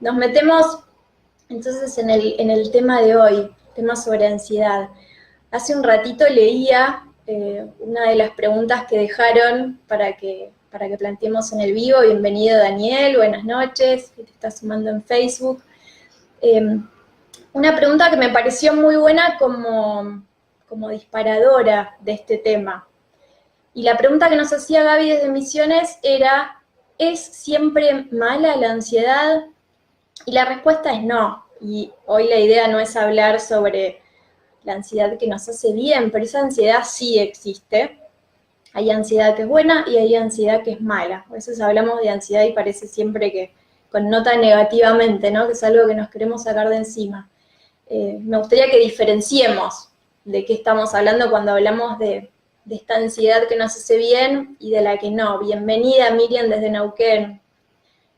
nos metemos entonces en el tema de hoy, tema sobre ansiedad. Hace un ratito leía una de las preguntas que dejaron para que planteemos en el vivo. Bienvenido Daniel, buenas noches, que te estás sumando en Facebook. Una pregunta que me pareció muy buena como disparadora de este tema. Y la pregunta que nos hacía Gaby desde Misiones era, ¿es siempre mala la ansiedad? Y la respuesta es no. Y hoy la idea no es hablar sobre la ansiedad que nos hace bien, pero esa ansiedad sí existe. Hay ansiedad que es buena y hay ansiedad que es mala. A veces hablamos de ansiedad y parece siempre que connota negativamente, ¿no? Que es algo que nos queremos sacar de encima. Me gustaría que diferenciemos de qué estamos hablando cuando hablamos de esta ansiedad que nos hace bien y de la que no. Bienvenida Miriam desde Neuquén,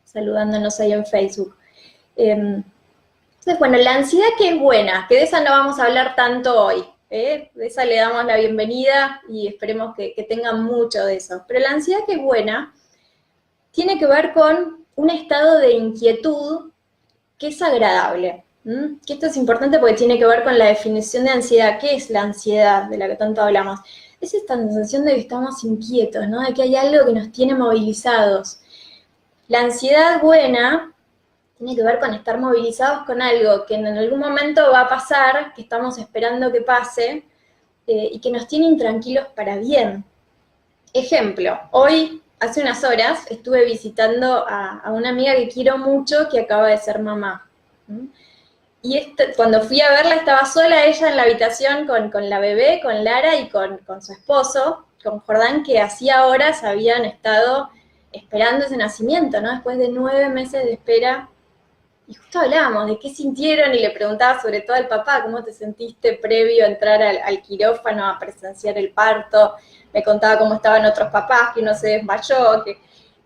saludándonos ahí en Facebook. Entonces, bueno, la ansiedad que es buena, que de esa no vamos a hablar tanto hoy, de esa le damos la bienvenida y esperemos que tengan mucho de eso. Pero la ansiedad que es buena tiene que ver con un estado de inquietud que es agradable. Que esto es importante porque tiene que ver con la definición de ansiedad. ¿Qué es la ansiedad de la que tanto hablamos? Es esta sensación de que estamos inquietos, ¿no? De que hay algo que nos tiene movilizados. La ansiedad buena tiene que ver con estar movilizados con algo que en algún momento va a pasar, que estamos esperando que pase, y que nos tiene intranquilos para bien. Ejemplo, hoy, hace unas horas, estuve visitando a una amiga que quiero mucho que acaba de ser mamá. Y cuando fui a verla estaba sola ella en la habitación con la bebé, con Lara y con su esposo, con Jordán, que hacía horas habían estado esperando ese nacimiento, ¿no? Después de 9 meses de espera. Y justo hablábamos de qué sintieron y le preguntaba sobre todo al papá, cómo te sentiste previo a entrar al quirófano a presenciar el parto. Me contaba cómo estaban otros papás, que uno se desmayó, que,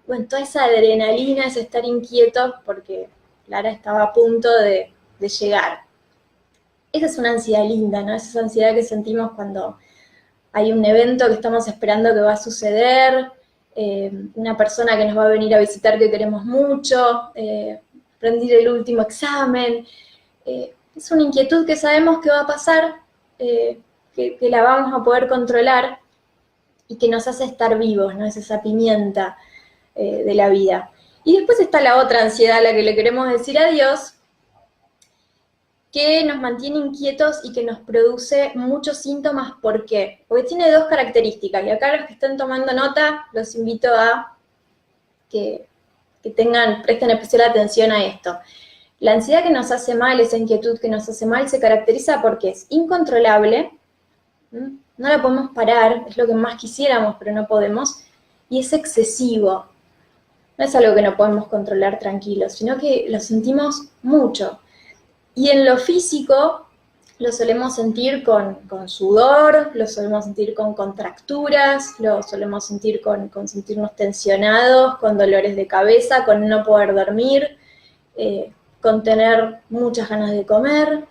bueno, toda esa adrenalina, ese estar inquietos porque Lara estaba a punto de llegar. Esa es una ansiedad linda, ¿no? Esa ansiedad que sentimos cuando hay un evento que estamos esperando que va a suceder, una persona que nos va a venir a visitar que queremos mucho, rendir el último examen. Es una inquietud que sabemos que va a pasar, que la vamos a poder controlar y que nos hace estar vivos, ¿no? Es esa pimienta de la vida. Y después está la otra ansiedad a la que le queremos decir adiós, que nos mantiene inquietos y que nos produce muchos síntomas. ¿Por qué? Porque tiene dos características, y acá los que estén tomando nota, los invito a que presten especial atención a esto. La ansiedad que nos hace mal, esa inquietud que nos hace mal, se caracteriza porque es incontrolable, no la podemos parar, es lo que más quisiéramos, pero no podemos, y es excesivo. No es algo que no podemos controlar tranquilos, sino que lo sentimos mucho. Y en lo físico lo solemos sentir con sudor, lo solemos sentir con contracturas, lo solemos sentir con sentirnos tensionados, con dolores de cabeza, con no poder dormir, con tener muchas ganas de comer,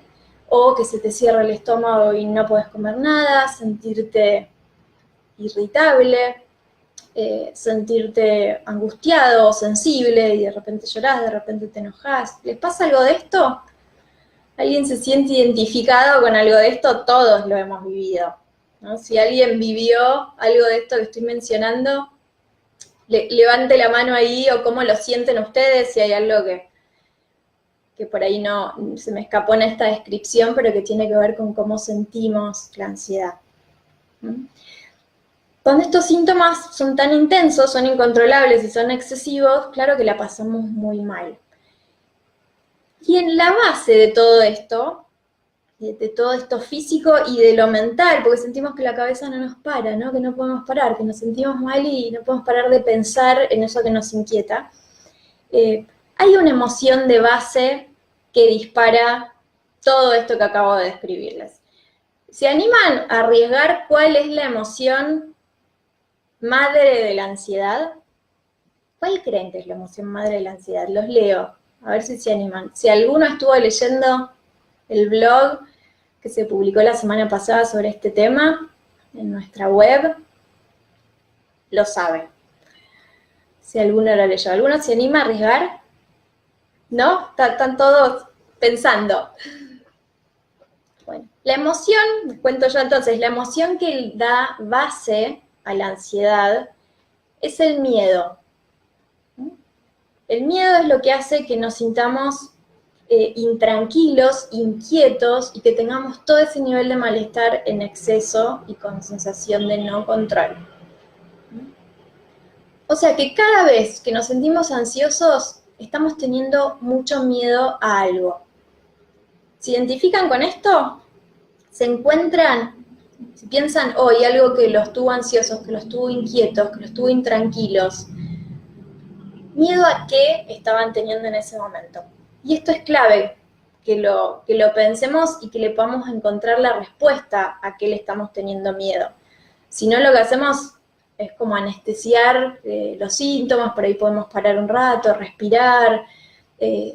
o que se te cierra el estómago y no puedes comer nada, sentirte irritable, sentirte angustiado o sensible y de repente llorás, de repente te enojás. ¿Les pasa algo de esto? ¿Alguien se siente identificado con algo de esto? Todos lo hemos vivido, ¿no? Si alguien vivió algo de esto que estoy mencionando, levante la mano ahí, o cómo lo sienten ustedes, si hay algo que por ahí no se me escapó en esta descripción, pero que tiene que ver con cómo sentimos la ansiedad. Cuando estos síntomas son tan intensos, son incontrolables y son excesivos, claro que la pasamos muy mal. Y en la base de todo esto físico y de lo mental, porque sentimos que la cabeza no nos para, ¿no? Que no podemos parar, que nos sentimos mal y no podemos parar de pensar en eso que nos inquieta, hay una emoción de base que dispara todo esto que acabo de describirles. ¿Se animan a arriesgar cuál es la emoción madre de la ansiedad? ¿Cuál creen que es la emoción madre de la ansiedad? Los leo, a ver si se animan. Si alguno estuvo leyendo el blog que se publicó la semana pasada sobre este tema en nuestra web, lo sabe. Si alguno lo leyó. ¿Alguno se anima a arriesgar? ¿No? Están todos pensando. Bueno, la emoción, cuento yo entonces, la emoción que da base a la ansiedad es el miedo. El miedo es lo que hace que nos sintamos intranquilos, inquietos y que tengamos todo ese nivel de malestar en exceso y con sensación de no control. O sea que cada vez que nos sentimos ansiosos, estamos teniendo mucho miedo a algo. ¿Se identifican con esto? ¿Se encuentran? Si piensan hoy algo que los tuvo ansiosos, que los tuvo inquietos, que los tuvo intranquilos, ¿miedo a qué estaban teniendo en ese momento? Y esto es clave, que lo pensemos y que le podamos encontrar la respuesta a qué le estamos teniendo miedo. Si no, lo que hacemos es como anestesiar los síntomas, por ahí podemos parar un rato, respirar,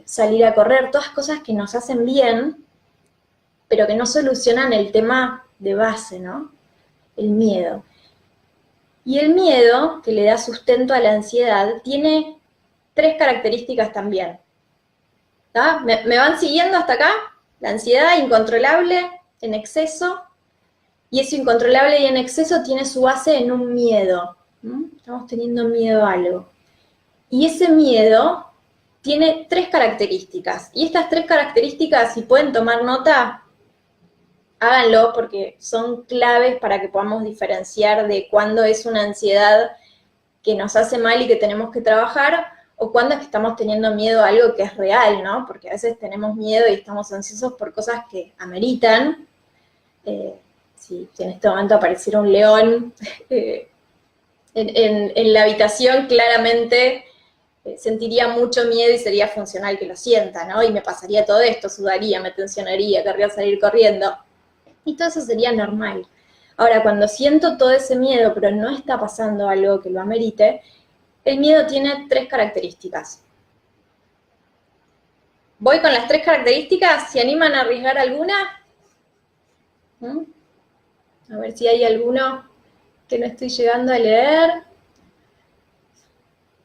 salir a correr, todas cosas que nos hacen bien, pero que no solucionan el tema de base, ¿no? El miedo. Y el miedo, que le da sustento a la ansiedad, tiene 3 características también. ¿Tá? ¿Me van siguiendo hasta acá? La ansiedad incontrolable, en exceso, y eso incontrolable y en exceso tiene su base en un miedo. Estamos teniendo miedo a algo. Y ese miedo tiene 3 características. Y estas 3 características, si pueden tomar nota, háganlo porque son claves para que podamos diferenciar de cuándo es una ansiedad que nos hace mal y que tenemos que trabajar, o cuándo es que estamos teniendo miedo a algo que es real, ¿no? Porque a veces tenemos miedo y estamos ansiosos por cosas que ameritan. Si en este momento apareciera un león en la habitación, claramente sentiría mucho miedo y sería funcional que lo sienta, ¿no? Y me pasaría todo esto, sudaría, me tensionaría, querría salir corriendo. Y todo eso sería normal. Ahora, cuando siento todo ese miedo, pero no está pasando algo que lo amerite, el miedo tiene 3 características. ¿Voy con las 3 características? ¿Se animan a arriesgar alguna? A ver si hay alguno que no estoy llegando a leer.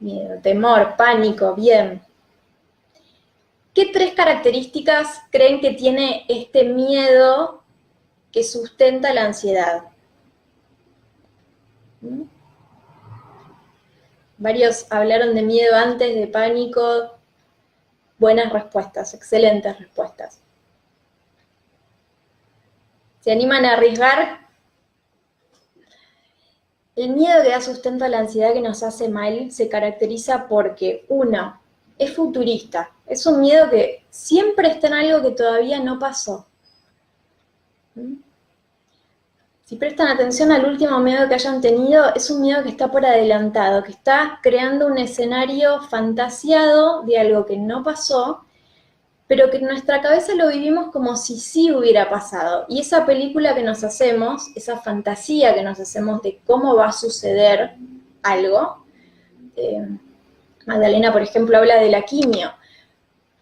Miedo, temor, pánico, bien. ¿Qué 3 características creen que tiene este miedo que sustenta la ansiedad? Varios hablaron de miedo antes, de pánico. Buenas respuestas, excelentes respuestas. ¿Se animan a arriesgar? El miedo que da sustento a la ansiedad que nos hace mal se caracteriza porque, 1, es futurista. Es un miedo que siempre está en algo que todavía no pasó. Si prestan atención al último miedo que hayan tenido, es un miedo que está por adelantado, que está creando un escenario fantasiado de algo que no pasó, pero que en nuestra cabeza lo vivimos como si sí hubiera pasado. Y esa película que nos hacemos, esa fantasía que nos hacemos de cómo va a suceder algo, Magdalena, por ejemplo, habla de la quimio.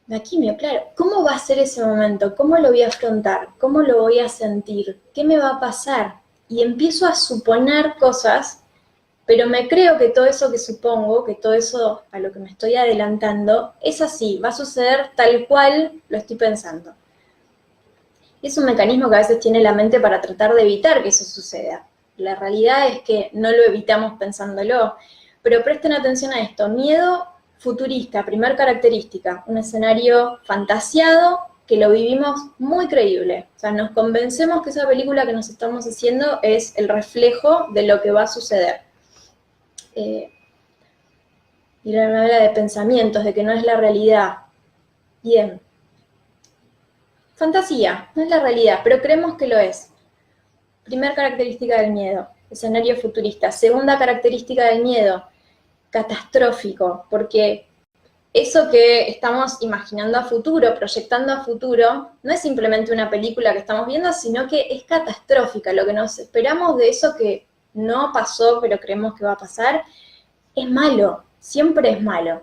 La quimio, claro, ¿cómo va a ser ese momento? ¿Cómo lo voy a afrontar? ¿Cómo lo voy a sentir? ¿Qué me va a pasar? Y empiezo a suponer cosas, pero me creo que todo eso que supongo, que todo eso a lo que me estoy adelantando, es así, va a suceder tal cual lo estoy pensando. Y es un mecanismo que a veces tiene la mente para tratar de evitar que eso suceda. La realidad es que no lo evitamos pensándolo. Pero presten atención a esto, miedo futurista, primer característica, un escenario fantasiado que lo vivimos muy creíble. O sea, nos convencemos que esa película que nos estamos haciendo es el reflejo de lo que va a suceder. Y la habla de pensamientos, de que no es la realidad. Bien. Fantasía, no es la realidad, pero creemos que lo es. Primera característica del miedo, escenario futurista. Segunda característica del miedo, catastrófico, porque eso que estamos imaginando a futuro, proyectando a futuro, no es simplemente una película que estamos viendo, sino que es catastrófica. Lo que nos esperamos de eso que no pasó, pero creemos que va a pasar, es malo, siempre es malo.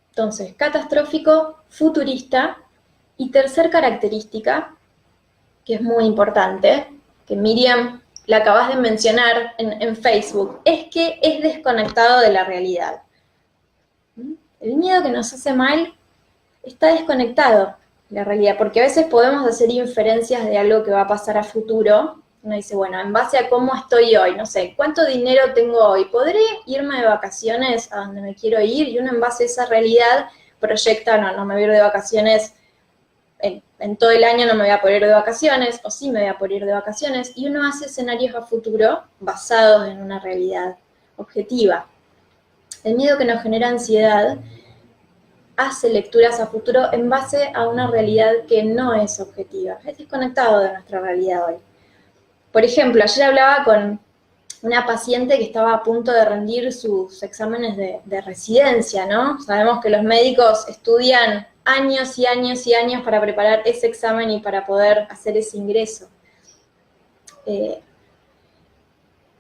Entonces, catastrófico, futurista. Y tercer característica, que es muy importante, que Miriam la acabas de mencionar en Facebook, es que es desconectado de la realidad. El miedo que nos hace mal está desconectado de la realidad, porque a veces podemos hacer inferencias de algo que va a pasar a futuro. Uno dice, bueno, en base a cómo estoy hoy, no sé, ¿cuánto dinero tengo hoy? ¿Podré irme de vacaciones a donde me quiero ir? Y uno en base a esa realidad proyecta, no me voy a ir de vacaciones, en todo el año no me voy a poder ir de vacaciones, o sí me voy a poder ir de vacaciones, y uno hace escenarios a futuro basados en una realidad objetiva. El miedo que nos genera ansiedad hace lecturas a futuro en base a una realidad que no es objetiva, es desconectado de nuestra realidad hoy. Por ejemplo, ayer hablaba con una paciente que estaba a punto de rendir sus exámenes de residencia, ¿no? Sabemos que los médicos estudian años y años y años para preparar ese examen y para poder hacer ese ingreso.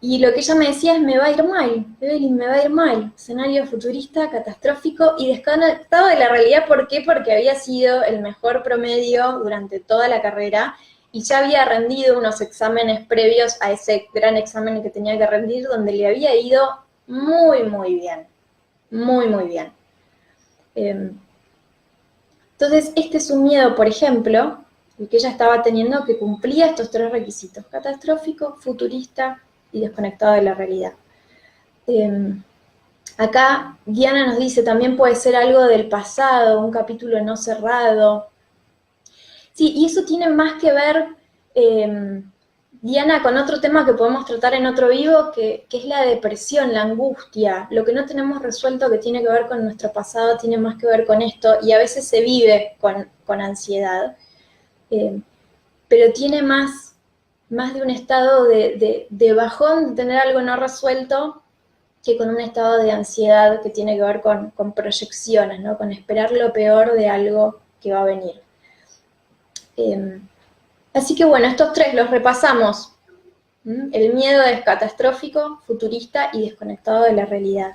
Y lo que ella me decía es, me va a ir mal, Evelyn, me va a ir mal. Escenario futurista, catastrófico y desconectado de la realidad. ¿Por qué? Porque había sido el mejor promedio durante toda la carrera y ya había rendido unos exámenes previos a ese gran examen que tenía que rendir, donde le había ido muy, muy bien. Muy, muy bien. Entonces, este es un miedo, por ejemplo, el que ella estaba teniendo, que cumplía estos 3 requisitos: catastrófico, futurista y desconectado de la realidad. Acá Diana nos dice, también puede ser algo del pasado, un capítulo no cerrado. Sí, y eso tiene más que ver, Diana, con otro tema que podemos tratar en otro vivo, que es la depresión, la angustia. Lo que no tenemos resuelto que tiene que ver con nuestro pasado tiene más que ver con esto, y a veces se vive con ansiedad. Pero tiene más de un estado de bajón, de tener algo no resuelto, que con un estado de ansiedad que tiene que ver con proyecciones, ¿no? Con esperar lo peor de algo que va a venir. Así que bueno, estos 3 los repasamos. El miedo es catastrófico, futurista y desconectado de la realidad.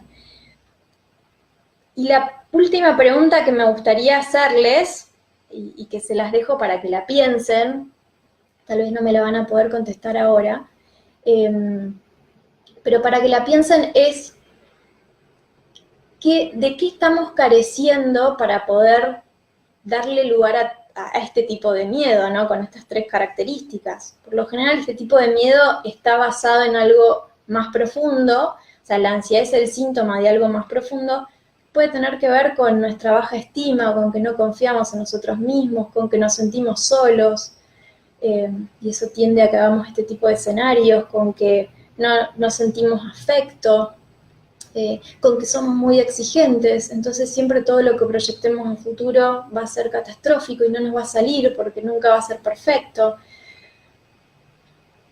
Y la última pregunta que me gustaría hacerles, y que se las dejo para que la piensen, tal vez no me la van a poder contestar ahora, pero para que la piensen es, ¿de qué estamos careciendo para poder darle lugar a este tipo de miedo, ¿no? Con estas 3 características? Por lo general, este tipo de miedo está basado en algo más profundo, o sea, la ansiedad es el síntoma de algo más profundo. Puede tener que ver con nuestra baja estima, con que no confiamos en nosotros mismos, con que nos sentimos solos, y eso tiende a que hagamos este tipo de escenarios, con que no sentimos afecto, con que somos muy exigentes, entonces siempre todo lo que proyectemos en futuro va a ser catastrófico y no nos va a salir porque nunca va a ser perfecto.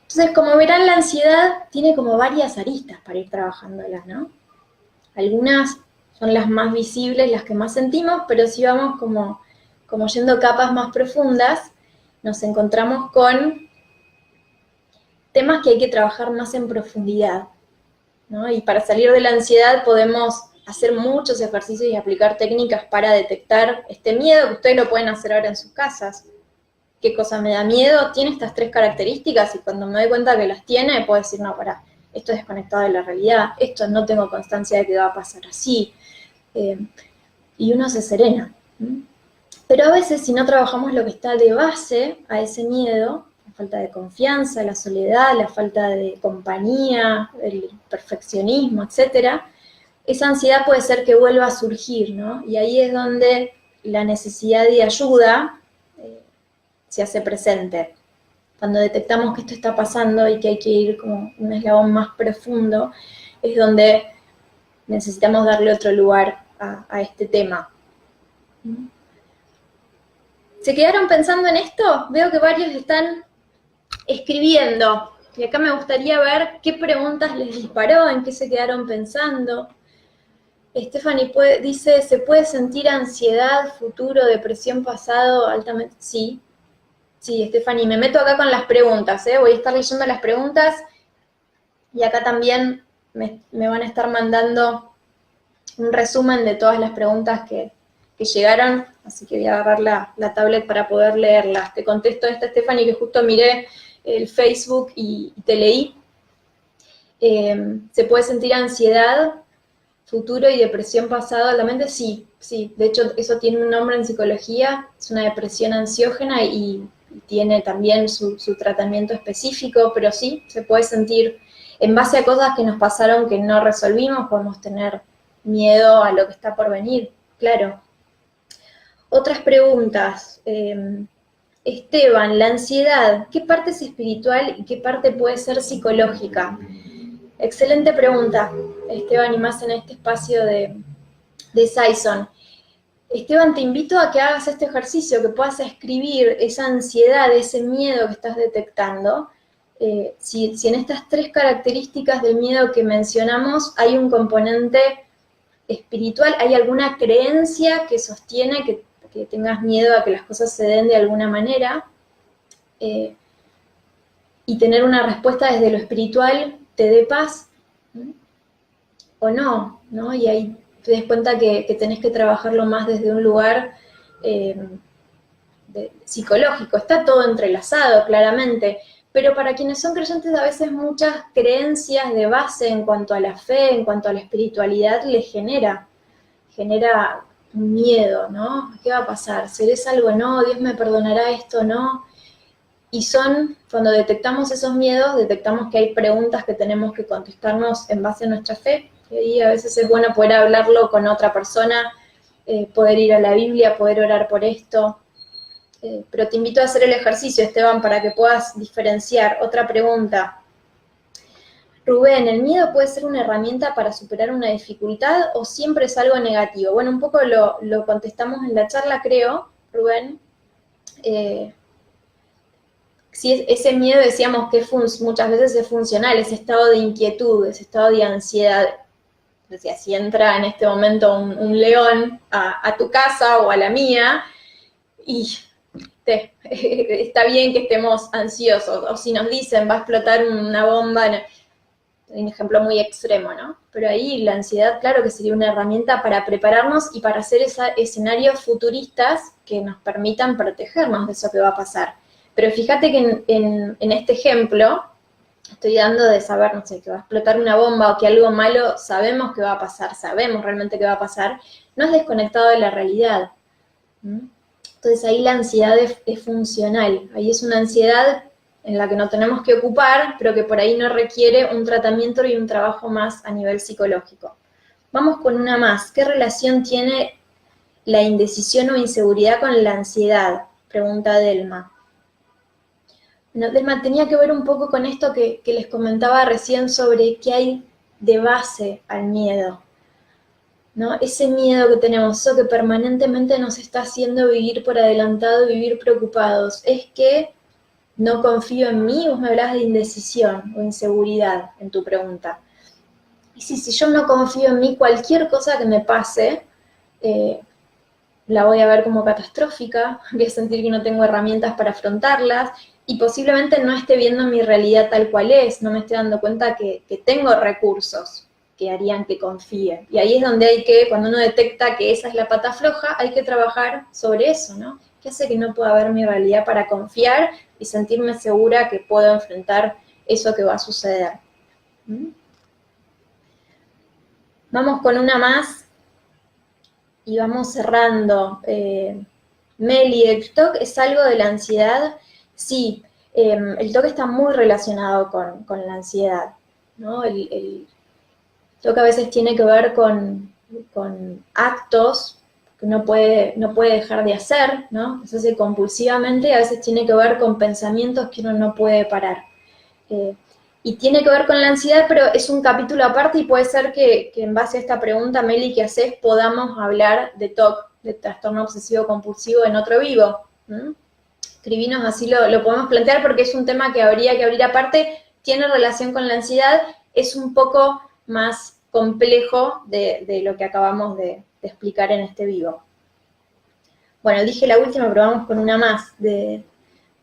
Entonces, como verán, la ansiedad tiene como varias aristas para ir trabajándola, ¿no? Algunas son las más visibles, las que más sentimos, pero si vamos como yendo capas más profundas, nos encontramos con temas que hay que trabajar más en profundidad, ¿no? Y para salir de la ansiedad podemos hacer muchos ejercicios y aplicar técnicas para detectar este miedo, que ustedes lo pueden hacer ahora en sus casas. ¿Qué cosa me da miedo? Tiene estas 3 características, y cuando me doy cuenta que las tiene, puedo decir, no, pará, esto es desconectado de la realidad, esto no tengo constancia de que va a pasar así, y uno se serena. Pero a veces, si no trabajamos lo que está de base a ese miedo, la falta de confianza, la soledad, la falta de compañía, el perfeccionismo, etc., esa ansiedad puede ser que vuelva a surgir, ¿no? Y ahí es donde la necesidad de ayuda se hace presente. Cuando detectamos que esto está pasando y que hay que ir como un eslabón más profundo, es donde necesitamos darle otro lugar a este tema. ¿Se quedaron pensando en esto? Veo que varios están escribiendo. Y acá me gustaría ver qué preguntas les disparó, en qué se quedaron pensando. Stephanie dice, ¿se puede sentir ansiedad, futuro, depresión, pasado, altamente? Sí, Stephanie, me meto acá con las preguntas, voy a estar leyendo las preguntas y acá también me van a estar mandando un resumen de todas las preguntas que llegaron, así que voy a agarrar la tablet para poder leerlas. Te contesto esta, Stephanie, que justo miré el Facebook y te leí. ¿Se puede sentir ansiedad? futuro y depresión pasado de la mente, sí, sí. De hecho, eso tiene un nombre en psicología, es una depresión ansiógena y tiene también su tratamiento específico, pero sí, se puede sentir, en base a cosas que nos pasaron que no resolvimos, podemos tener miedo a lo que está por venir, claro. Otras preguntas. Esteban, la ansiedad, ¿qué parte es espiritual y qué parte puede ser psicológica? Excelente pregunta, Esteban, y más en este espacio de Saison. Esteban, te invito a que hagas este ejercicio, que puedas escribir esa ansiedad, ese miedo que estás detectando. Si en estas 3 características del miedo que mencionamos hay un componente espiritual, hay alguna creencia que sostiene que tengas miedo a que las cosas se den de alguna manera, y tener una respuesta desde lo espiritual te dé paz, o no, ¿no? Y ahí te das cuenta que tenés que trabajarlo más desde un lugar psicológico. Está todo entrelazado, claramente, pero para quienes son creyentes a veces muchas creencias de base en cuanto a la fe, en cuanto a la espiritualidad, les genera un miedo, ¿no? ¿Qué va a pasar? ¿Seré salvo? No, ¿Dios me perdonará esto? No. Y cuando detectamos esos miedos, detectamos que hay preguntas que tenemos que contestarnos en base a nuestra fe. Y a veces es bueno poder hablarlo con otra persona, poder ir a la Biblia, poder orar por esto. Pero te invito a hacer el ejercicio, Esteban, para que puedas diferenciar. Otra pregunta. Rubén, ¿el miedo puede ser una herramienta para superar una dificultad o siempre es algo negativo? Bueno, un poco lo contestamos en la charla, creo, Rubén. Si ese miedo, decíamos que muchas veces es funcional, ese estado de inquietud, ese estado de ansiedad. Decía, si entra en este momento un león a tu casa o a la mía, y está bien que estemos ansiosos, o si nos dicen va a explotar una bomba, un ejemplo muy extremo, ¿no? Pero ahí la ansiedad, claro que sería una herramienta para prepararnos y para hacer escenarios futuristas que nos permitan protegernos de eso que va a pasar. Pero fíjate que en este ejemplo, estoy dando de saber, no sé, que va a explotar una bomba o que algo malo sabemos que va a pasar, sabemos realmente que va a pasar, no es desconectado de la realidad. Entonces ahí la ansiedad es funcional, ahí es una ansiedad en la que no tenemos que ocupar, pero que por ahí no requiere un tratamiento y un trabajo más a nivel psicológico. Vamos con una más. ¿Qué relación tiene la indecisión o inseguridad con la ansiedad? Pregunta Delma. Bueno, Delma, tenía que ver un poco con esto que les comentaba recién sobre qué hay de base al miedo, ¿no? Ese miedo que tenemos, eso que permanentemente nos está haciendo vivir por adelantado, vivir preocupados, es que no confío en mí. Vos me hablabas de indecisión o inseguridad en tu pregunta. Y si yo no confío en mí, cualquier cosa que me pase, la voy a ver como catastrófica, voy a sentir que no tengo herramientas para afrontarlas y posiblemente no esté viendo mi realidad tal cual es, no me esté dando cuenta que tengo recursos que harían que confíe. Y ahí es donde hay que, cuando uno detecta que esa es la pata floja, hay que trabajar sobre eso, ¿no? ¿Qué hace que no pueda ver mi realidad para confiar y sentirme segura que puedo enfrentar eso que va a suceder? Vamos con una más y vamos cerrando. Meli, ¿el TOC es algo de la ansiedad? Sí, el TOC está muy relacionado con la ansiedad, ¿no? El TOC a veces tiene que ver con actos que uno no puede dejar de hacer, ¿no? Se hace compulsivamente, y a veces tiene que ver con pensamientos que uno no puede parar. Y tiene que ver con la ansiedad, pero es un capítulo aparte y puede ser que en base a esta pregunta, Meli, que haces, podamos hablar de TOC, de trastorno obsesivo compulsivo, en otro vivo. Escribinos, así lo podemos plantear porque es un tema que habría que abrir aparte, tiene relación con la ansiedad, es un poco más complejo de lo que acabamos de explicar en este vivo. Bueno, dije la última, pero vamos con una más de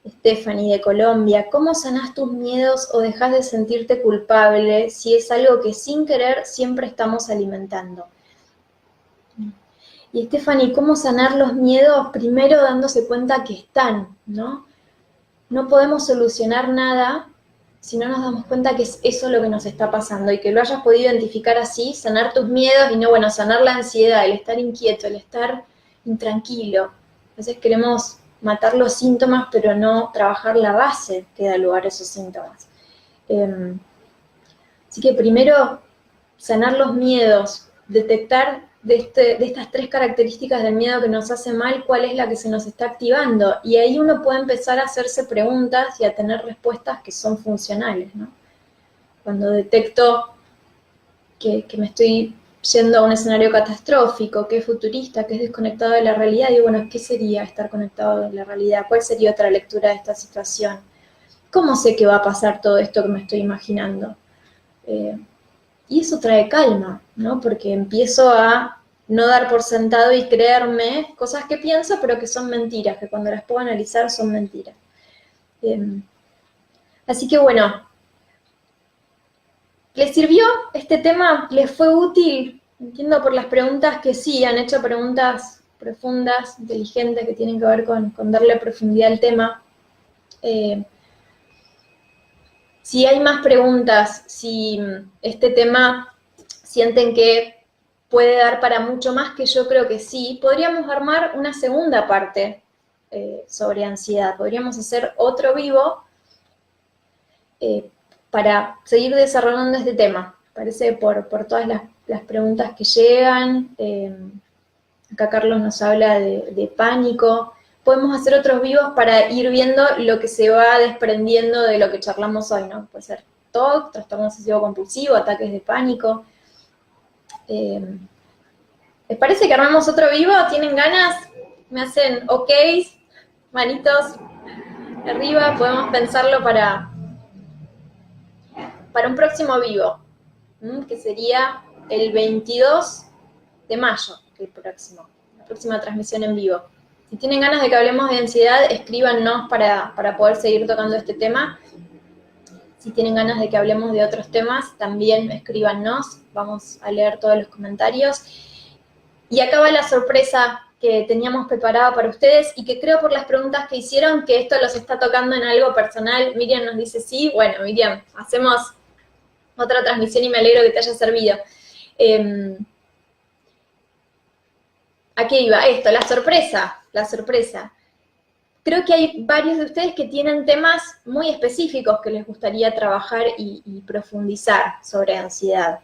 Stephanie de Colombia. ¿Cómo sanás tus miedos o dejás de sentirte culpable si es algo que sin querer siempre estamos alimentando? Y Stephanie, ¿cómo sanar los miedos? Primero dándose cuenta que están, ¿no? No podemos solucionar nada si no nos damos cuenta que es eso lo que nos está pasando y que lo hayas podido identificar así, sanar tus miedos y no, bueno, sanar la ansiedad, el estar inquieto, el estar intranquilo. A veces queremos matar los síntomas, pero no trabajar la base que da lugar a esos síntomas. Así que primero, sanar los miedos, detectar de estas 3 características del miedo que nos hace mal, cuál es la que se nos está activando. Y ahí uno puede empezar a hacerse preguntas y a tener respuestas que son funcionales, ¿no? Cuando detecto que me estoy yendo a un escenario catastrófico, que es futurista, que es desconectado de la realidad, digo, bueno, ¿qué sería estar conectado de la realidad? ¿Cuál sería otra lectura de esta situación? ¿Cómo sé que va a pasar todo esto que me estoy imaginando? Y eso trae calma, ¿no? Porque empiezo a no dar por sentado y creerme cosas que pienso, pero que son mentiras, que cuando las puedo analizar son mentiras. Así que bueno, ¿les sirvió este tema? ¿Les fue útil? Entiendo por las preguntas que sí, han hecho preguntas profundas, inteligentes, que tienen que ver con darle profundidad al tema. Si hay más preguntas, si este tema sienten que puede dar para mucho más, que yo creo que sí, podríamos armar una segunda parte sobre ansiedad. Podríamos hacer otro vivo para seguir desarrollando este tema. Parece por todas las preguntas que llegan. Acá Carlos nos habla de pánico. Podemos hacer otros vivos para ir viendo lo que se va desprendiendo de lo que charlamos hoy, ¿no? Puede ser TOC, trastorno obsesivo compulsivo, ataques de pánico. ¿Les parece que armamos otro vivo? ¿Tienen ganas? ¿Me hacen ok? Manitos arriba. Podemos pensarlo para un próximo vivo, que sería el 22 de mayo, la próxima transmisión en vivo. Si tienen ganas de que hablemos de ansiedad, escríbanos para poder seguir tocando este tema. Si tienen ganas de que hablemos de otros temas, también escríbanos. Vamos a leer todos los comentarios. Y acá va la sorpresa que teníamos preparada para ustedes y que creo por las preguntas que hicieron que esto los está tocando en algo personal. Miriam nos dice sí. Bueno, Miriam, hacemos otra transmisión y me alegro que te haya servido. ¿A qué iba? Esto, la sorpresa. Creo que hay varios de ustedes que tienen temas muy específicos que les gustaría trabajar y profundizar sobre ansiedad.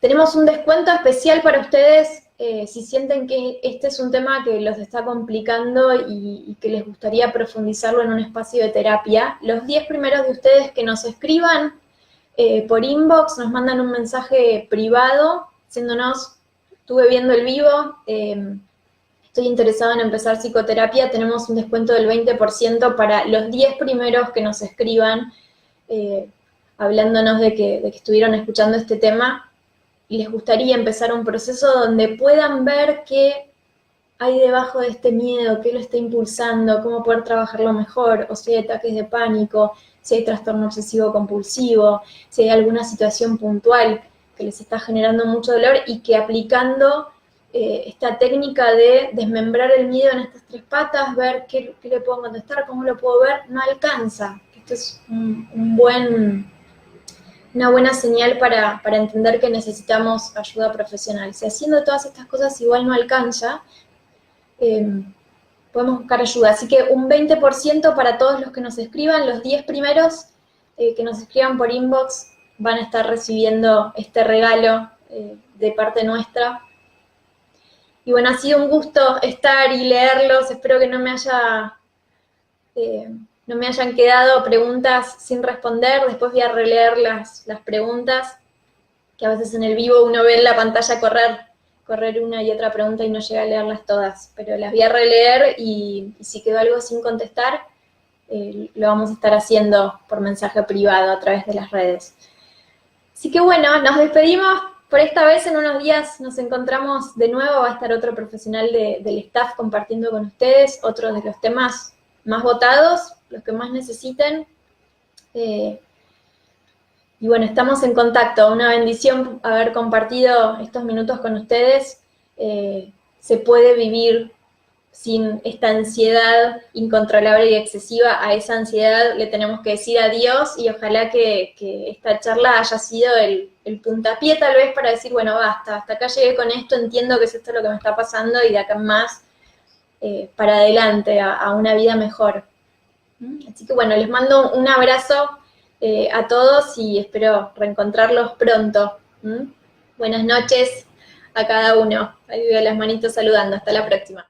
Tenemos un descuento especial para ustedes si sienten que este es un tema que los está complicando y que les gustaría profundizarlo en un espacio de terapia. Los 10 primeros de ustedes que nos escriban por inbox, nos mandan un mensaje privado diciéndonos: estuve viendo el vivo, estoy interesado en empezar psicoterapia, tenemos un descuento del 20% para los 10 primeros que nos escriban, hablándonos de que estuvieron escuchando este tema y les gustaría empezar un proceso donde puedan ver qué hay debajo de este miedo, qué lo está impulsando, cómo poder trabajarlo mejor, o si hay ataques de pánico, si hay trastorno obsesivo compulsivo, si hay alguna situación puntual que les está generando mucho dolor y que aplicando esta técnica de desmembrar el miedo en estas 3 patas, ver qué le puedo contestar, cómo lo puedo ver, no alcanza. Esto es una buena señal para entender que necesitamos ayuda profesional. Si haciendo todas estas cosas igual no alcanza, podemos buscar ayuda. Así que un 20% para todos los que nos escriban, los 10 primeros que nos escriban por inbox van a estar recibiendo este regalo de parte nuestra. Y bueno, ha sido un gusto estar y leerlos. Espero que no me hayan quedado preguntas sin responder. Después voy a releer las preguntas, que a veces en el vivo uno ve en la pantalla correr una y otra pregunta y no llega a leerlas todas. Pero las voy a releer y si quedó algo sin contestar, lo vamos a estar haciendo por mensaje privado a través de las redes. Así que bueno, nos despedimos. Por esta vez, en unos días nos encontramos de nuevo. Va a estar otro profesional del staff compartiendo con ustedes otros de los temas más votados, los que más necesiten. Y bueno, estamos en contacto. Una bendición haber compartido estos minutos con ustedes. Se puede vivir sin esta ansiedad incontrolable y excesiva. A esa ansiedad le tenemos que decir adiós y ojalá que esta charla haya sido el puntapié tal vez para decir, bueno, basta, hasta acá llegué con esto, entiendo que es esto lo que me está pasando y de acá en más para adelante, a una vida mejor. Así que bueno, les mando un abrazo a todos y espero reencontrarlos pronto. Buenas noches a cada uno. Ahí veo las manitos saludando. Hasta la próxima.